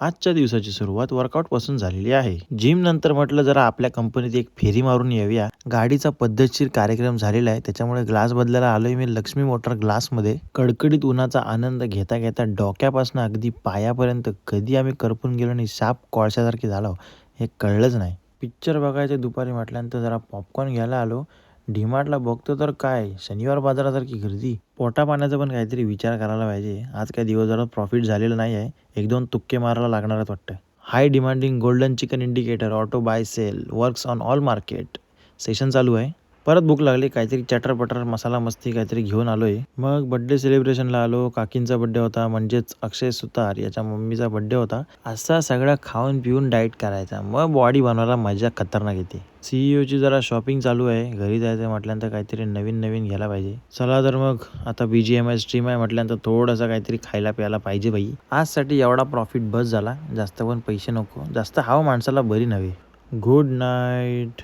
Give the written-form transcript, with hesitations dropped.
आजच्या दिवसाची सुरुवात वर्कआउट पासून झालेली आहे. जिम नंतर म्हटलं जरा आपल्या कंपनीत एक फेरी मारून येऊया. गाडीचा पद्धतशीर कार्यक्रम झालेला आहे, त्याच्यामुळे ग्लास बदलायला आलोय मी लक्ष्मी मोटर ग्लासमध्ये. कडकडीत उन्हाचा आनंद घेता घेता डोक्यापासून अगदी पायापर्यंत कधी आम्ही करपून गेलो आणि साप कोळशासारखे झालो हे कळलंच नाही. पिक्चर बघायचे दुपारी म्हटल्यानंतर जरा पॉपकॉर्न घ्यायला आलो. डीमार्टला बघतो तर काय शनिवार बाजारासारखी गर्दी. पोटापाण्याचा पण काहीतरी विचार करायला पाहिजे. आज काय दिवसभरात प्रॉफिट झालेलं नाही आहे. 1-2 तुक्के मारायला लागणार आहेत वाटतं. High demanding golden chicken indicator auto buy sell works on all market. Session चालू आहे. परत भूक लागली. काहीतरी चटर-पटर मसाला मस्ती काहीतरी घेऊन आलोय. मग बर्थडे सेलिब्रेशनला आलो. काकींचा बर्थडे होता, म्हणजेच अक्षय सुतार याच्या मम्मीचा बर्थडे होता. असा सगळा खाऊन पिऊन डाएट करायचा. मग बॉडी बनवायला मजा खतरनाक येते. सीईओची जरा शॉपिंग चालू आहे. घरी जायचं म्हटल्यानंतर काहीतरी नवीन नवीन घ्यायला पाहिजे. चला तर मग आता BGMI स्ट्रीम आहे म्हटल्यानंतर थोडंसं काहीतरी खायला प्यायला पाहिजे बाई. आजसाठी एवढा प्रॉफिट बस झाला. जास्त पण पैसे नको. जास्त हवा माणसाला बरी नव्हे. Good night.